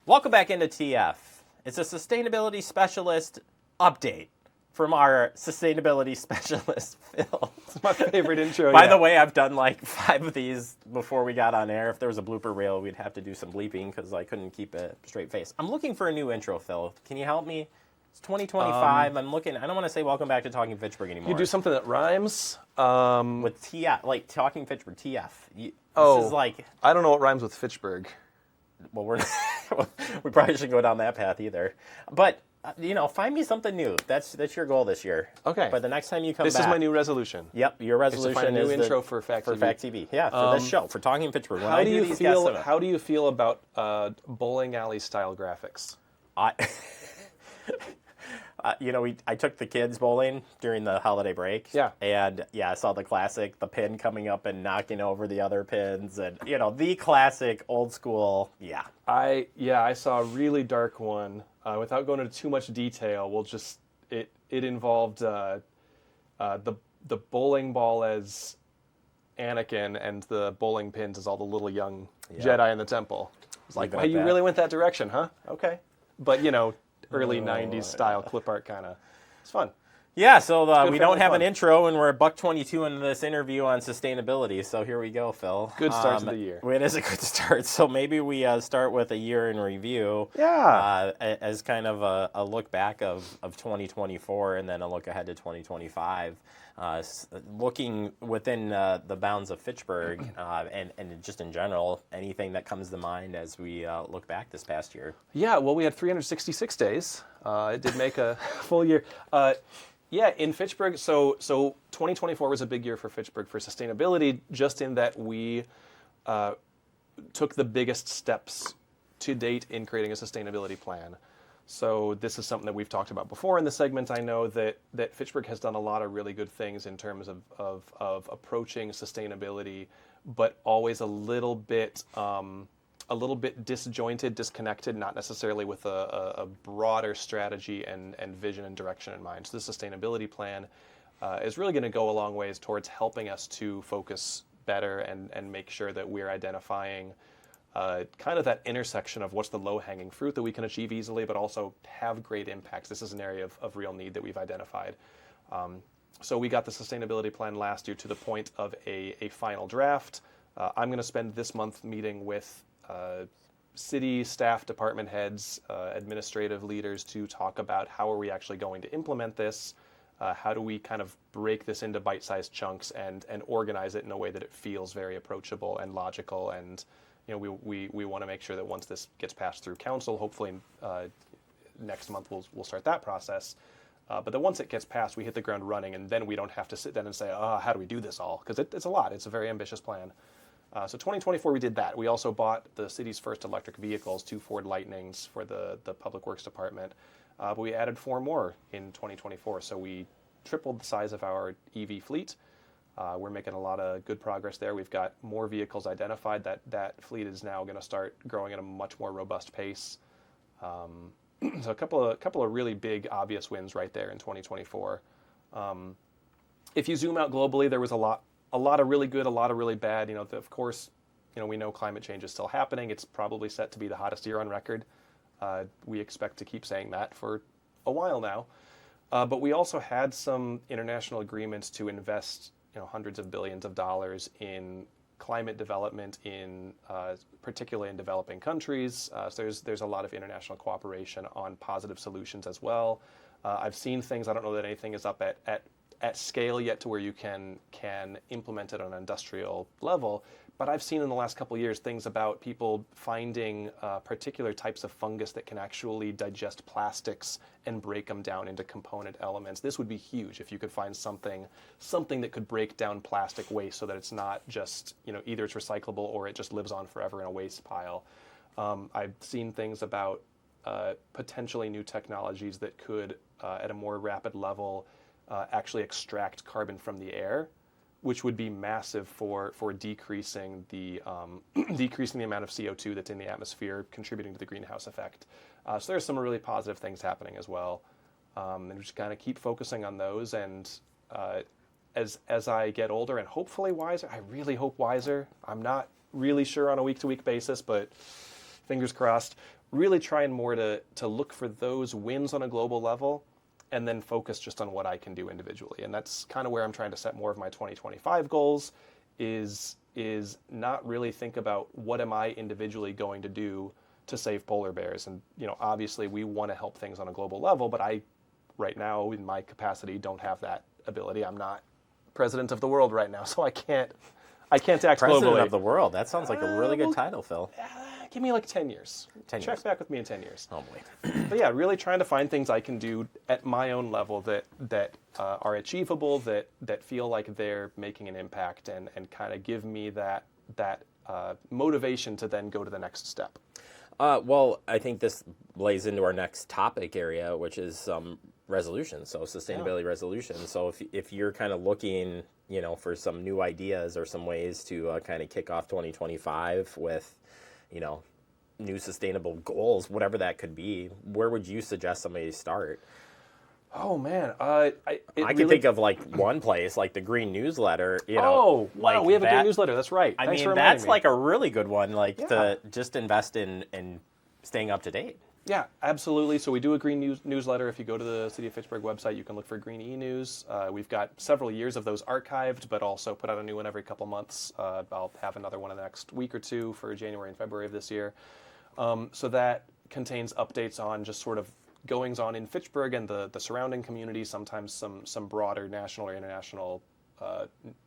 Welcome back into TF. It's a sustainability specialist update from our sustainability specialist, Phil. It's my favorite intro. By the way, I've done like 5 of these before we got on air. If there was a blooper reel, we'd have to do some bleeping because I couldn't keep a straight face. I'm looking for a new intro, Phil. Can you help me? It's 2025. I'm looking. I don't want to say welcome back to Talking Fitchburg anymore. You do something that rhymes. With TF, like Talking Fitchburg, TF. This is like, I don't know what rhymes with Fitchburg. well, we probably shouldn't go down that path either. But find me something new. That's your goal this year. Okay. But the next time you come This back, is my new resolution. Yep, your resolution to find a new is intro for Fact TV. Fact TV. Yeah, for this show, for Talking Fitchburg. When How I do you these feel? guest How do you feel about bowling alley style graphics? I took the kids bowling during the holiday break. Yeah. And I saw the classic, the pin coming up and knocking over the other pins, and the classic old school. Yeah. I saw a really dark one. Without going into too much detail, it involved the bowling ball as Anakin and the bowling pins as all the little young Jedi in the temple. It's like, wow, you really went that direction, huh? Okay. But early 90s style clip art kind of. It's fun. Yeah, so we don't family have fun. an intro, and we're $1.22 into this interview on sustainability, so here we go, Phil. Good start to the year. It is a good start, so maybe we start with a year in review. Yeah. As kind of a look back of 2024, and then a look ahead to 2025. Looking within the bounds of Fitchburg, and just in general, anything that comes to mind as we look back this past year. Yeah, well, we had 366 days. It did make a full year. In Fitchburg, so 2024 was a big year for Fitchburg for sustainability, just in that we took the biggest steps to date in creating a sustainability plan. So this is something that we've talked about before in the segment. I know that Fitchburg has done a lot of really good things in terms of approaching sustainability, but always a little bit disjointed, disconnected, not necessarily with a broader strategy and vision and direction in mind. So the sustainability plan is really going to go a long ways towards helping us to focus better and make sure that we're identifying kind of that intersection of what's the low-hanging fruit that we can achieve easily, but also have great impacts. This is an area of real need that we've identified. So we got the sustainability plan last year to the point of a final draft. I'm going to spend this month meeting with city staff, department heads, administrative leaders to talk about how are we actually going to implement this. How do we kind of break this into bite-sized chunks and organize it in a way that it feels very approachable and logical. And we want to make sure that once this gets passed through council, hopefully next month we'll start that process. But then once it gets passed, we hit the ground running, and then we don't have to sit down and say, how do we do this all? Because it's a lot. It's a very ambitious plan. So 2024, we did that. We also bought the city's first electric vehicles, 2 Ford Lightnings for the Public Works Department. But we added 4 more in 2024. So we tripled the size of our EV fleet. We're making a lot of good progress there. We've got more vehicles identified. That fleet is now going to start growing at a much more robust pace. So a couple of really big, obvious wins right there in 2024. If you zoom out globally, there was a lot of really good, a lot of really bad. Of course, we know climate change is still happening. It's probably set to be the hottest year on record. We expect to keep saying that for a while now. But we also had some international agreements to invest hundreds of billions of dollars in climate development, particularly in developing countries. So there's a lot of international cooperation on positive solutions as well. I've seen things. I don't know that anything is up at scale yet to where you can implement it on an industrial level. But I've seen in the last couple of years things about people finding particular types of fungus that can actually digest plastics and break them down into component elements. This would be huge if you could find something that could break down plastic waste so that it's not just, either it's recyclable or it just lives on forever in a waste pile. I've seen things about potentially new technologies that could, at a more rapid level, actually extract carbon from the air, which would be massive for decreasing the decreasing the amount of CO2 that's in the atmosphere, contributing to the greenhouse effect. So there's some really positive things happening as well, and we just kind of keep focusing on those. And as I get older and hopefully wiser, I really hope wiser. I'm not really sure on a week-to-week basis, but fingers crossed. really trying more to look for those wins on a global level and then focus just on what I can do individually. And that's kind of where I'm trying to set more of my 2025 goals is not really think about what am I individually going to do to save polar bears. And, obviously we want to help things on a global level, but I, right now, in my capacity, don't have that ability. I'm not president of the world right now, so I can't act President globally. of the world. That sounds like a really good title, Phil. Give me like 10 years. 10 Check years. back with me in 10 years. Oh boy. But yeah, really trying to find things I can do at my own level that are achievable, that feel like they're making an impact, and kind of give me that motivation to then go to the next step. Well, I think this lays into our next topic area, which is resolutions, so sustainability resolutions. So if you're kind of looking, for some new ideas or some ways to kind of kick off 2025 with, new sustainable goals, whatever that could be, where would you suggest somebody start? Oh man, I can think of like one place, like the Green Newsletter. Oh, wow, like we have a that, green newsletter. That's right. I Thanks for mean, reminding that's me. like a really good one, like to just invest in staying up to date. Yeah, absolutely. So we do a green newsletter. If you go to the City of Fitchburg website, you can look for Green E-News. We've got several years of those archived, but also put out a new one every couple months. I'll have another one in the next week or two for January and February of this year. So that contains updates on just sort of goings on in Fitchburg and the surrounding community, sometimes some broader national or international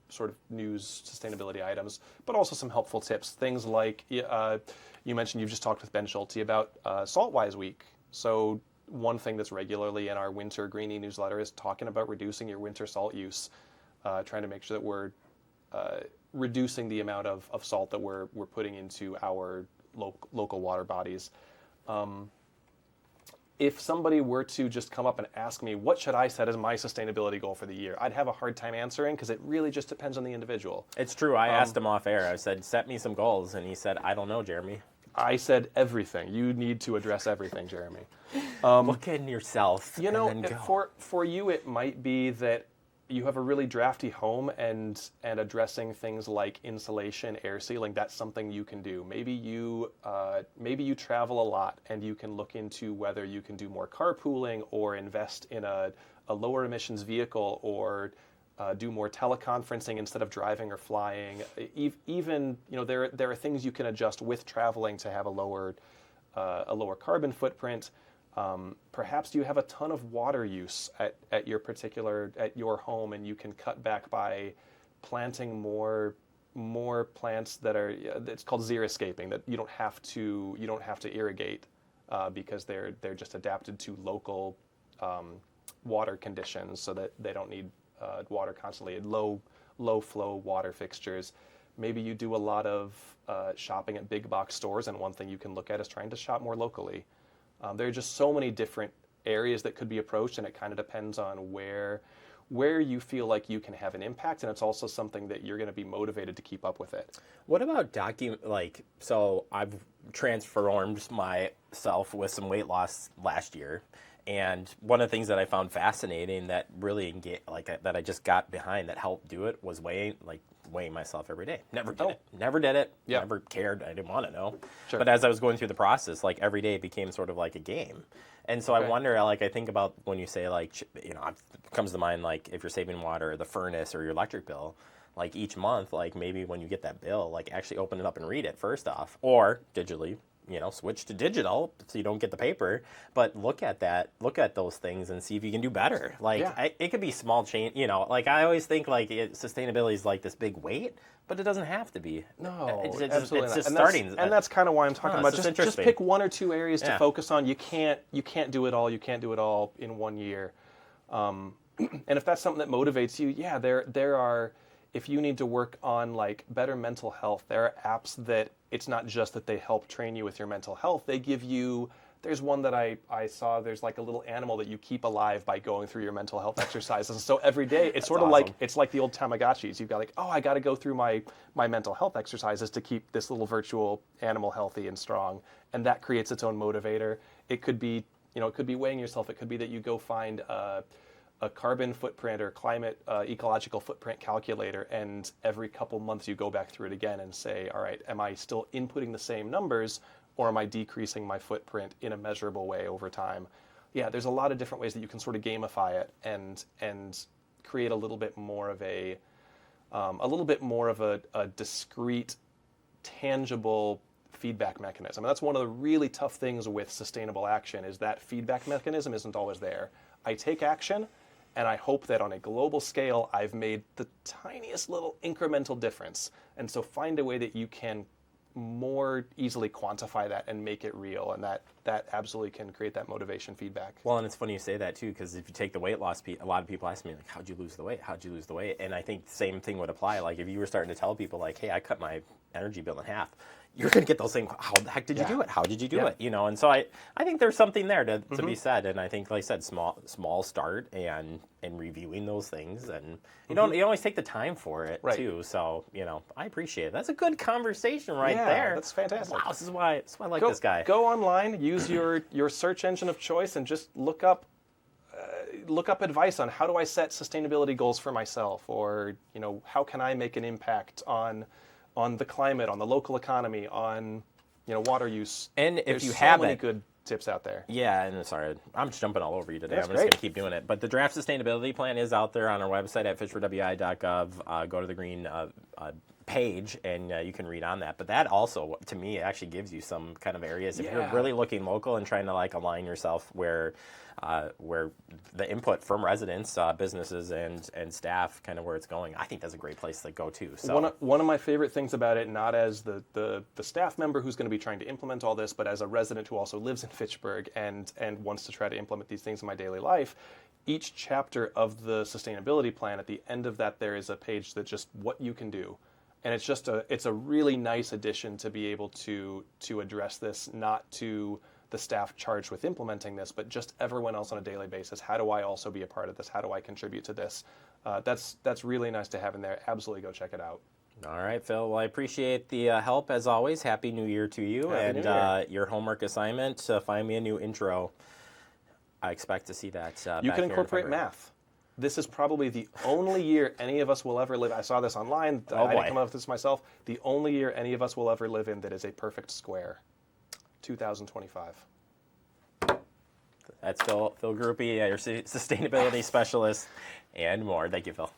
sort of news sustainability items, but also some helpful tips. Things like you mentioned you've just talked with Ben Schulte about Saltwise Week. So one thing that's regularly in our winter Greenie newsletter is talking about reducing your winter salt use, trying to make sure that we're reducing the amount of salt that we're putting into our local water bodies. If somebody were to just come up and ask me, what should I set as my sustainability goal for the year? I'd have a hard time answering because it really just depends on the individual. It's true. I asked him off air. I said, set me some goals. And he said, I don't know, Jeremy. I said everything. You need to address everything, Jeremy. Look in yourself You know, and then go. for you, it might be that you have a really drafty home and addressing things like insulation, air sealing, that's something you can do. Maybe you travel a lot and you can look into whether you can do more carpooling or invest in a lower emissions vehicle or do more teleconferencing instead of driving or flying. Even, there are things you can adjust with traveling to have a lower carbon footprint. Perhaps you have a ton of water use at your home, and you can cut back by planting more plants that are, it's called xeriscaping, that you don't have to irrigate because they're just adapted to local water conditions, so that they don't need water constantly. Low flow water fixtures. Maybe you do a lot of shopping at big box stores, and one thing you can look at is trying to shop more locally. There are just so many different areas that could be approached, and it kind of depends on where you feel like you can have an impact, and it's also something that you're going to be motivated to keep up with it. What about so I've transformed myself with some weight loss last year, and one of the things that I found fascinating that really that I just got behind that helped do it was weighing myself every day. Never did it. Yeah. Never cared. I didn't want to know. Sure. But as I was going through the process, every day became sort of like a game. And so I wonder, I think about when you say it comes to mind, if you're saving water, the furnace or your electric bill, each month, maybe when you get that bill, actually open it up and read it first off, or digitally, switch to digital so you don't get the paper, but look at those things and see if you can do better. It could be small change, I always think sustainability is this big weight, but it doesn't have to be. No, it's absolutely just not. starting. And that's kind of why I'm talking about just pick one or two areas to focus on. You can't do it all. You can't do it all in 1 year. And if that's something that motivates you, there are. If you need to work on better mental health, there are apps that it's not just that they help train you with your mental health. They give you. There's one that I saw. There's a little animal that you keep alive by going through your mental health exercises. So every day, it's sort of awesome. it's like the old Tamagotchis. You've got I got to go through my mental health exercises to keep this little virtual animal healthy and strong, and that creates its own motivator. It could be it could be weighing yourself. It could be that you go find a carbon footprint or climate ecological footprint calculator, and every couple months you go back through it again and say, all right, am I still inputting the same numbers, or am I decreasing my footprint in a measurable way over time? Yeah, there's a lot of different ways that you can sort of gamify it and create a little bit more of a discrete, tangible feedback mechanism. And that's one of the really tough things with sustainable action, is that feedback mechanism isn't always there. I take action, and I hope that on a global scale, I've made the tiniest little incremental difference. And so find a way that you can more easily quantify that and make it real. And that absolutely can create that motivation feedback. Well, and it's funny you say that too, because if you take the weight loss, a lot of people ask me, like, how'd you lose the weight? How'd you lose the weight? And I think the same thing would apply. Like, if you were starting to tell people, like, hey, I cut my energy bill in half, you're going to get those same, how the heck did you do it? How did you do it? You know, and so I think there's something there to be said. And I think, like I said, small start and reviewing those things. And you don't always take the time for it too. So, you know, I appreciate it. That's a good conversation there. That's fantastic. Wow, this is why I like this guy. Go online, use your search engine of choice, and just look up advice on how do I set sustainability goals for myself, or, you know, how can I make an impact on the climate, on the local economy, on, you know, water use. And if There's you so haven't, many good tips out there. yeah, and sorry, I'm just jumping all over you today. That's I'm just going great. to keep doing it. But the draft sustainability plan is out there on our website at fitchfordwi.gov. Go to the green page, and you can read on that. But that also, to me, actually gives you some kind of areas. If you're really looking local and trying to like align yourself where the input from residents, businesses, and staff, kind of where it's going, I think that's a great place to go to. So one of my favorite things about it, not as the staff member who's going to be trying to implement all this, but as a resident who also lives in Fitchburg and wants to try to implement these things in my daily life, each chapter of the sustainability plan, at the end of that, there is a page that just what you can do. And it's a really nice addition to be able to address this, not to the staff charged with implementing this, but just everyone else on a daily basis. How do I also be a part of this? How do I contribute to this? That's really nice to have in there. Absolutely go check it out. All right, Phil. Well, I appreciate the help as always. Happy New Year to you. Happy and New Year. Your homework assignment, find me a new intro. I expect to see that. You back can here in incorporate February. math. This is probably the only year any of us will ever live. I saw this online. Oh, I didn't boy. come up with this myself. The only year any of us will ever live in that is a perfect square. 2025. That's Phil Groupie, your sustainability specialist, and more. Thank you, Phil.